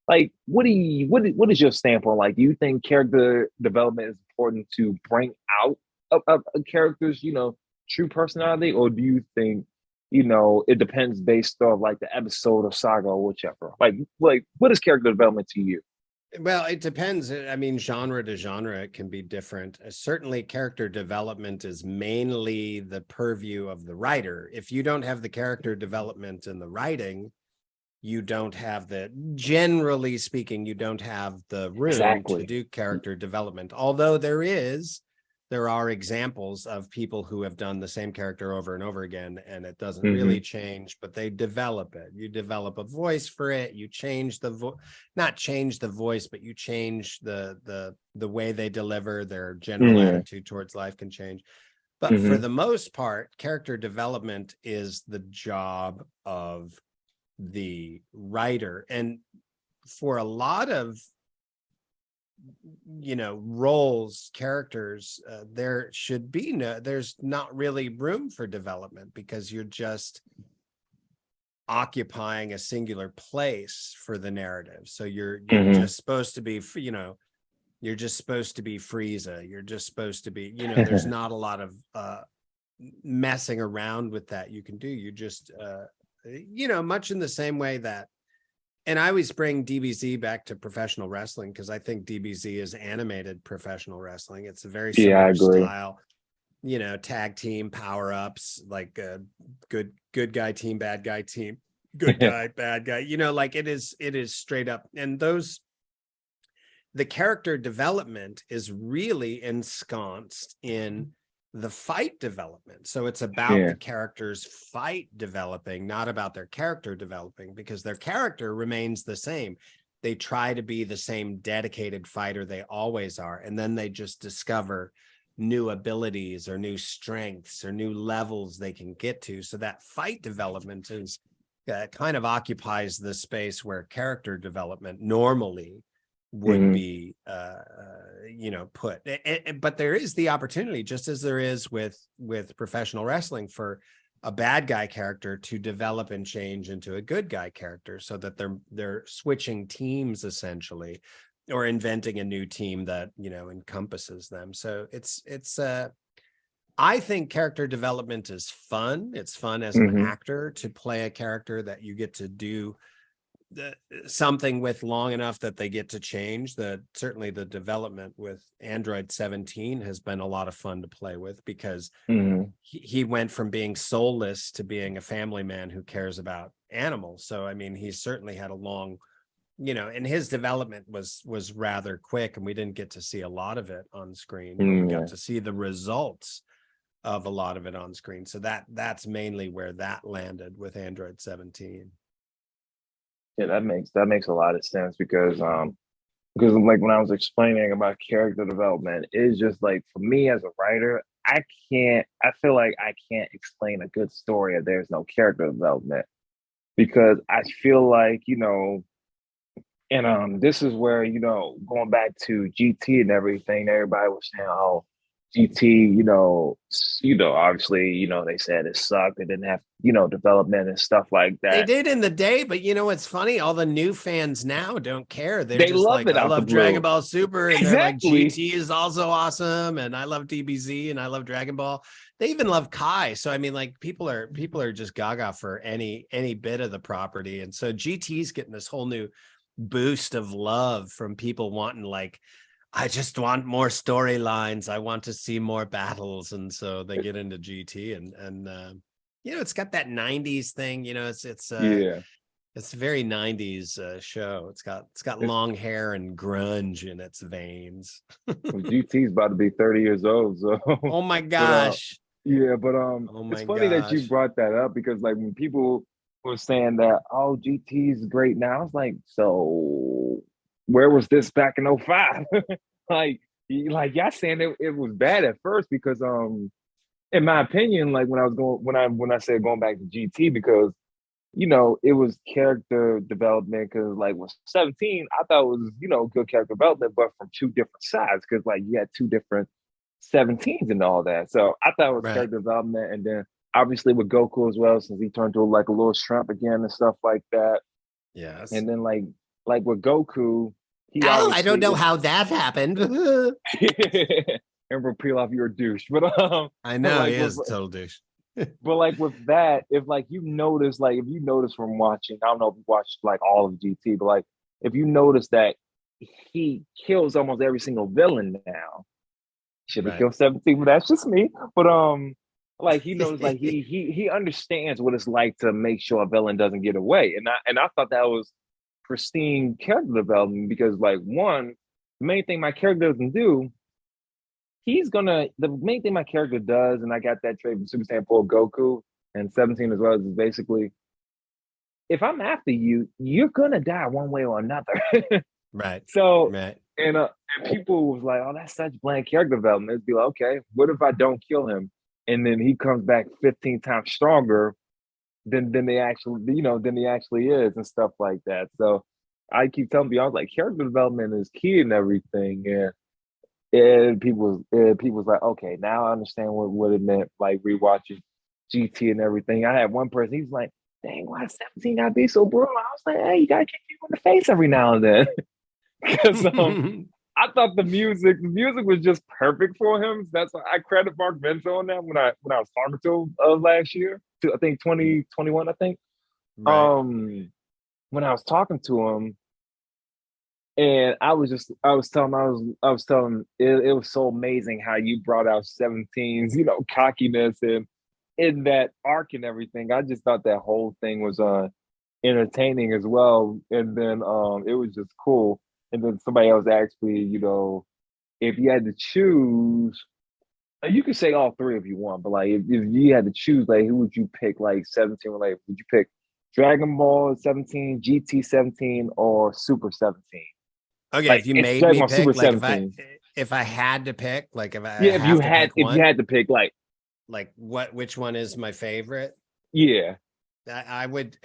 Like what is your standpoint? Like, do you think character development is important to bring out a character's true personality, or do you think it depends based off like the episode or saga or whichever? Like what is character development to you? Well, it depends. I mean, genre to genre, it can be different. Certainly, character development is mainly the purview of the writer. If you don't have the character development in the writing, generally speaking, you don't have the room to do character development. Although there are examples of people who have done the same character over and over again, and it doesn't really change, but they develop it. You develop a voice for it. You change not change the voice, but you change the way they deliver. Their general attitude towards life can change. But for the most part, character development is the job of the writer. And for a lot of, roles, characters, there's not really room for development, because you're just occupying a singular place for the narrative. So you're just supposed to be, you're just supposed to be Frieza. You're just supposed to be, there's not a lot of messing around with that you can do. You just, much in the same way that, and I always bring DBZ back to professional wrestling, because I think DBZ is animated professional wrestling. It's a very similar style, tag team power-ups, like a good guy team, bad guy team, good guy, bad guy, like it is straight up. And the character development is really ensconced in the fight development. So it's about the characters' fight developing, not about their character developing, because their character remains the same. They try to be the same dedicated fighter they always are. And then they just discover new abilities or new strengths or new levels they can get to. So that fight development is kind of occupies the space where character development normally would be put. But there is the opportunity, just as there is with professional wrestling, for a bad guy character to develop and change into a good guy character, so that they're switching teams essentially, or inventing a new team that encompasses them. So it's I think character development is fun. It's fun as an actor to play a character that you get to do something with long enough that they get to change. Certainly the development with Android 17 has been a lot of fun to play with, because he went from being soulless to being a family man who cares about animals. So I mean, he certainly had a long, and his development was rather quick, and we didn't get to see a lot of it on screen. We got to see the results of a lot of it on screen. So that's mainly where that landed with Android 17. Yeah, that makes a lot of sense, because like when I was explaining about character development, it's just like, for me as a writer, I feel like I can't explain a good story if there's no character development, because I feel like, and this is where, going back to GT and everything, everybody was saying, oh, GT, obviously, they said it sucked. They didn't have, development and stuff like that. They did in the day, but it's funny. All the new fans now don't care. They just love like, it. I love Dragon Ball Super, and they're like, GT is also awesome, and I love DBZ, and I love Dragon Ball. They even love Kai. So I mean, like, people are just gaga for any bit of the property, and so GT's getting this whole new boost of love from people wanting, like, I just want more storylines. I want to see more battles. And so they get into GT, and it's got that 90s thing, it's a very 90s show. It's got long hair and grunge in its veins. GT's about to be 30 years old. So oh my gosh. It's funny that you brought that up, because like when people were saying that, oh, GT's great now, I was like, so where was this back in 05? like y'all saying it was bad at first, because in my opinion, like when I said going back to GT, because it was character development, because like with 17, I thought it was good character development, but from two different sides, because like you had two different 17s and all that. So I thought it was character development, and then obviously with Goku as well, since he turned to like a little shrimp again and stuff like that. Yes. And then like with Goku, I don't know how that happened. Emperor peel off your douche, but I know, like, he is a total douche. But like with that, if you notice from watching, I don't know if you watched like all of GT, but like if you notice that he kills almost every single villain now. Should have killed 17, but that's just me. But like he knows, like he understands what it's like to make sure a villain doesn't get away. And I thought that was pristine character development, because like, one, the main thing my character doesn't do, the main thing my character does, and I got that trait from Super Saiyan 4 Goku and 17 as well, is basically, if I'm after you, you're gonna die one way or another. Right. So right. And people was like, oh, that's such bland character development. It'd be like, okay, what if I don't kill him? and then he comes back 15 times stronger than they actually, than he actually is and stuff like that. So I keep telling people, I was like, character development is key and everything. And people's like, okay, now I understand what it meant, like rewatching GT and everything. I had one person, he's like, dang, why 17 gotta be so brutal? I was like, hey, you gotta kick people in the face every now and then. Because I thought the music was just perfect for him. That's why I credit Mark Benzo on that when I was talking to him last year, I think 2021, I think. Right. When I was talking to him, and I was telling it was so amazing how you brought out 17's, cockiness and in that arc and everything. I just thought that whole thing was entertaining as well. And then it was just cool. And then somebody else asked me, if you had to choose, you could say all three if you want, but like if you had to choose, like who would you pick, like 17, like would you pick Dragon Ball 17, GT 17, or Super 17? Okay, Like if you it's made Dragon me Ball Super pick, like 17. if I had to pick, like if I Yeah, have to pick if you one, had to pick, like, like which one is my favorite? yeah. I would,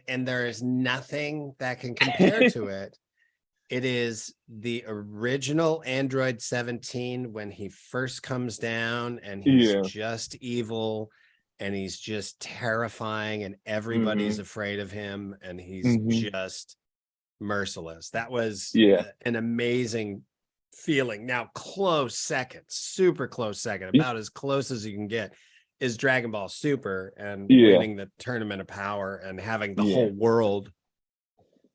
and there is nothing that can compare to it. It is the original Android 17 when he first comes down and he's Yeah. just evil and he's just terrifying and everybody's Hmm. afraid of him and he's Hmm. just merciless. That was Yeah. an amazing feeling. Now, close second, super close second, about as close as you can get, is Dragon Ball Super and Yeah. winning the Tournament of Power and having the Yeah. whole world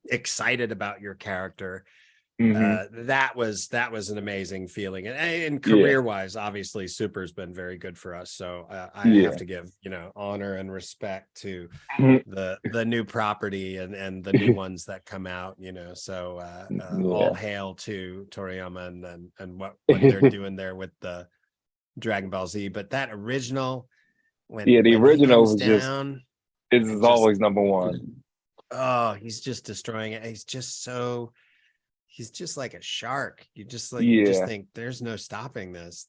excited about your character. Hmm. That was an amazing feeling, and Yeah. career wise, obviously Super's been very good for us, so I have Yeah. to give honor and respect to Mhm. the new property and the new ones that come out, so all Yeah. hail to Toriyama and what they're doing there with the Dragon Ball Z. But that original, Yeah, the when he original comes was just, down this and is just, always number one. oh, he's just destroying it. He's just like a shark. You just Yeah. think there's no stopping this.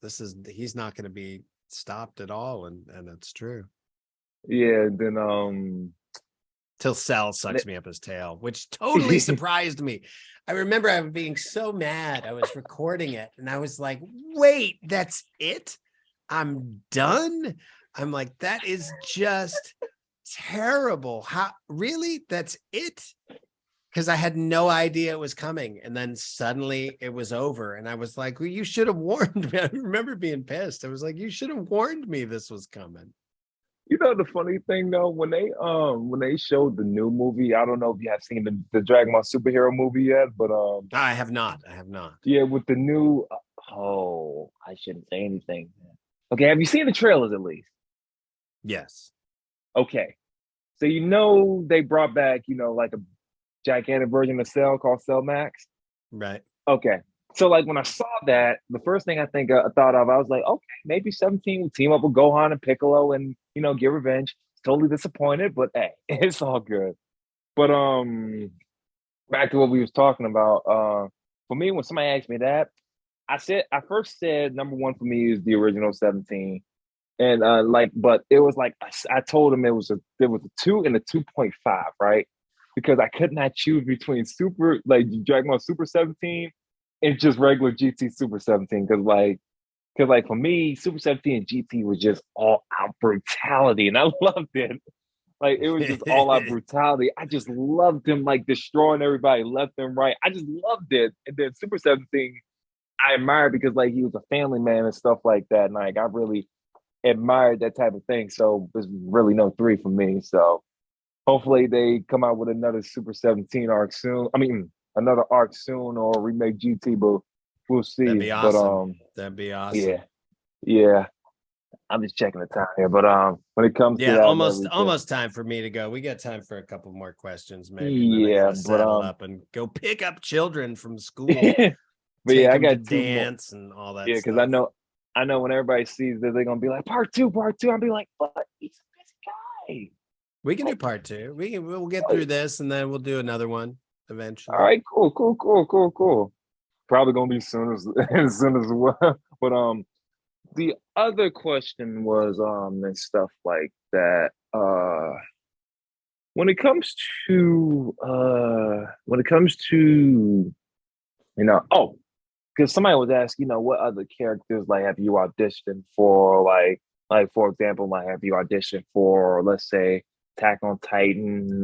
He's not going to be stopped at all. And it's true. Yeah. Then Till Cell sucks me up his tail, which totally surprised me. I remember I was being so mad. I was recording it and I was like, wait, that's it? I'm done. I'm like, that is just terrible. How really? That's it? Because I had no idea it was coming. And then suddenly it was over. And I was like, well, you should have warned me. I remember being pissed. I was like, you should have warned me this was coming. the funny thing though, when they showed the new movie, I don't know if you have seen the Dragon Ball superhero movie yet, but I have not. I have not. yeah, with the new oh, I shouldn't say anything. Okay, have you seen the trailers at least? Yes. Okay. So they brought back, like a gigantic version of Cell called Cell Max. Right. Okay. So like when I saw that, the first thing I thought of, I was like, okay, maybe 17 will team up with Gohan and Piccolo and get revenge. Totally disappointed, but hey, it's all good. But back to what we was talking about. For me, when somebody asked me that, I first said number one for me is the original 17. And but it was like I told him there was a 2 and a 2.5, right? Because I could not choose between Super, like Dragon Ball Super 17 and just regular GT Super 17. Because for me, Super 17 and GT was just all out brutality, and I loved it. Like it was just all out brutality. I just loved him, like destroying everybody left and right. I just loved it. And then Super 17, I admired because like he was a family man and stuff like that. And like I really admired that type of thing. So there's really no three for me. So hopefully they come out with another Super 17 arc soon. I mean, another arc soon or remake GT, but we'll That'd see. be But awesome. That'd be yeah, awesome. yeah. I'm just checking the time here. But when it comes to Yeah, that and everything, almost time for me to go. We got time for a couple more questions, maybe, and then I yeah. gotta But saddle up and go pick up children from school, but take yeah, I them to got two more. dance and all that Yeah, because I stuff. know when everybody sees that they're gonna be like part two, part two. I'll be like, but he's a busy guy. We can do part two. We'll get through this and then we'll do another one All eventually. right, cool, cool, cool, cool, cool. Probably gonna be soon as as soon as well. But the other question was and stuff like that. When it comes to oh, because somebody was asking, what other characters like have you auditioned for? Like for example, like have you auditioned for, let's say, Attack on Titan,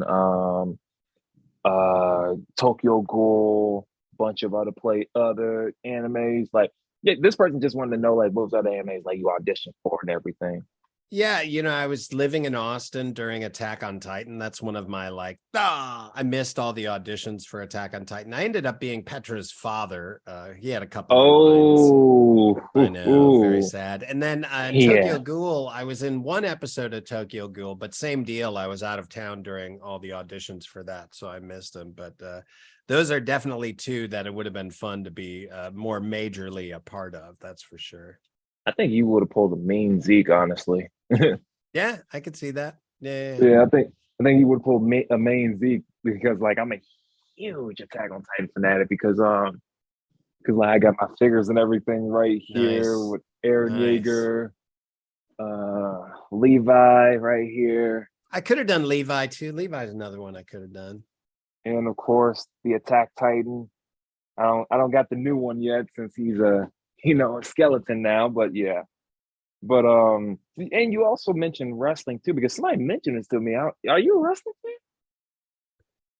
Tokyo Ghoul, bunch of other animes. Like, yeah, this person just wanted to know like what was other animes like you auditioned for and everything. Yeah, I was living in Austin during Attack on Titan. That's one of my I missed all the auditions for Attack on Titan. I ended up being Petra's father. He had a couple of lines. Oh, I know, very sad. And then in yeah. Tokyo Ghoul, I was in one episode of Tokyo Ghoul, but same deal. I was out of town during all the auditions for that, so I missed them. But those are definitely two that it would have been fun to be more majorly a part of. That's for sure. I think you would have pulled a mean Zeke, honestly. Yeah, I could see that. Yeah. Yeah, I think you would pull a main Zeke because like I'm a huge Attack on Titan fanatic because like I got my figures and everything right here Nice. with Aaron Nice. Yeager, Levi right here, I could have done Levi too. Levi's another one I could have done. and of course the Attack Titan. I don't got the new one yet since he's a skeleton now, but yeah. But and you also mentioned wrestling too because somebody mentioned this to me. Are you a wrestling fan?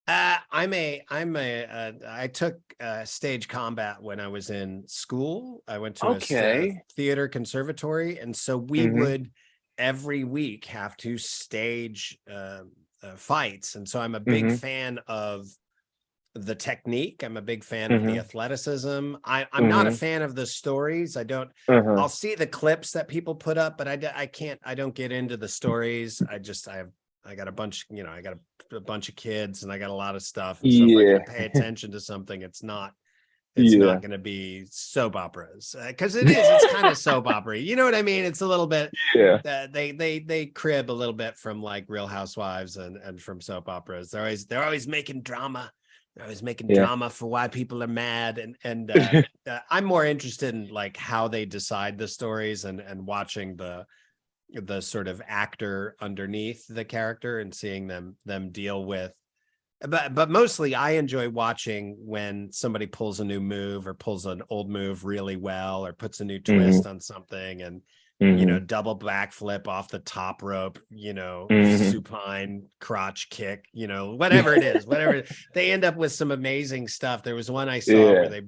I took stage combat when I was in school. I went to a Okay. theater conservatory, and so we Mm-hmm. would every week have to stage fights. And so I'm a big Mm-hmm. fan of the technique. I'm a big fan of the Mm-hmm. athleticism. I'm not a Mm-hmm. fan of the stories. Uh-huh. I'll see the clips that people put up, but I don't get into the stories. I got a bunch, I got a bunch of kids and I got a lot of stuff. And so if I'm going Yeah. to pay attention to something, it's Yeah. not going to be soap operas because it's kind of soap opera. You know what I mean? It's a little bit, Yeah. they crib a little bit from like Real Housewives and from soap operas. They're always making drama. They're always making Yeah. drama for why people are mad. And I'm more interested in like how they decide the stories and watching the sort of actor underneath the character and seeing them deal with. But mostly I enjoy watching when somebody pulls a new move or pulls an old move really well or puts a new twist Mm-hmm. on something and Mm-hmm. double backflip off the top rope, Mm-hmm. supine crotch kick, whatever it is, whatever. They end up with some amazing stuff. There was one I saw where Yeah.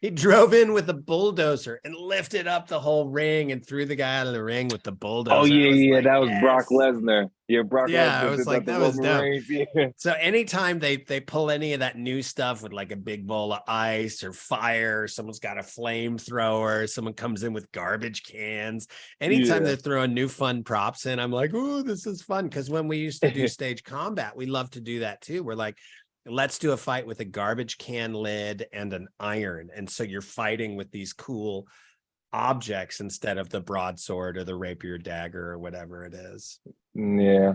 he drove in with a bulldozer and lifted up the whole ring and threw the guy out of the ring with the Oh bulldozer. yeah, I was yeah, like, that was Brock yes. Lesnar. Yeah, Brock Yeah, I Lesnar was did like, that to that was Roman dope. Reigns. Yeah. So anytime they pull any of that new stuff with like a big bowl of ice or fire, someone's got a flamethrower, someone comes in with garbage cans. Anytime Yeah. they're throwing new fun props in, I'm like, oh, this is fun. Because when we used to do stage combat, we love to do that too. We're like, let's do a fight with a garbage can lid and an iron. And so you're fighting with these cool objects instead of the broadsword or the rapier dagger or whatever it is. Yeah.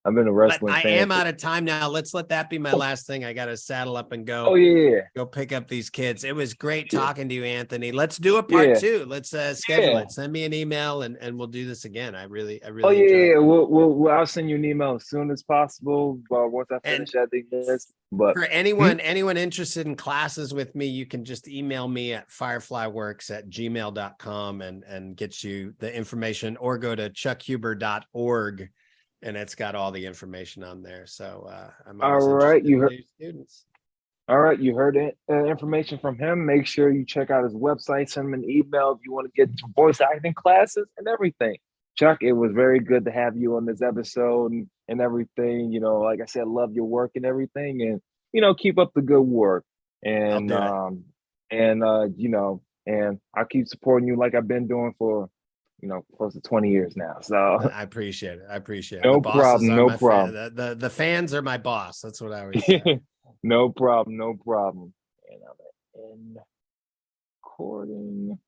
I've been a But wrestling I fan am for out of time now. Let's let that be my oh, last thing. I got to saddle up and oh yeah, go pick up these kids. It was great yeah. talking to you, Anthony. Let's do a part Yeah. two. Let's schedule Yeah. it. Send me an email and we'll do this again. I Oh really yeah, enjoyed yeah. it. I'll send you an email as soon as possible. Once I And finish editing this, but for hmm? anyone interested in classes with me, you can just email me at fireflyworks@gmail.com and get you the information, or go to chuckhuber.org and it's got all the information on there. So I'm All always right, interested you in heard. new students. All right, you heard it, information from him. Make sure you check out his website. Send him an email if you want to get into voice acting classes and everything. Chuck, it was very good to have you on this episode and everything. Like I said, love your work and everything, and keep up the good work. I'll And do it. and I'll keep supporting you like I've been doing for close to 20 years now. So I appreciate it. I appreciate it. The no bosses problem, are no my fan. problem. The fans are my boss. That's what I always say. No problem, no problem. And I'm end recording.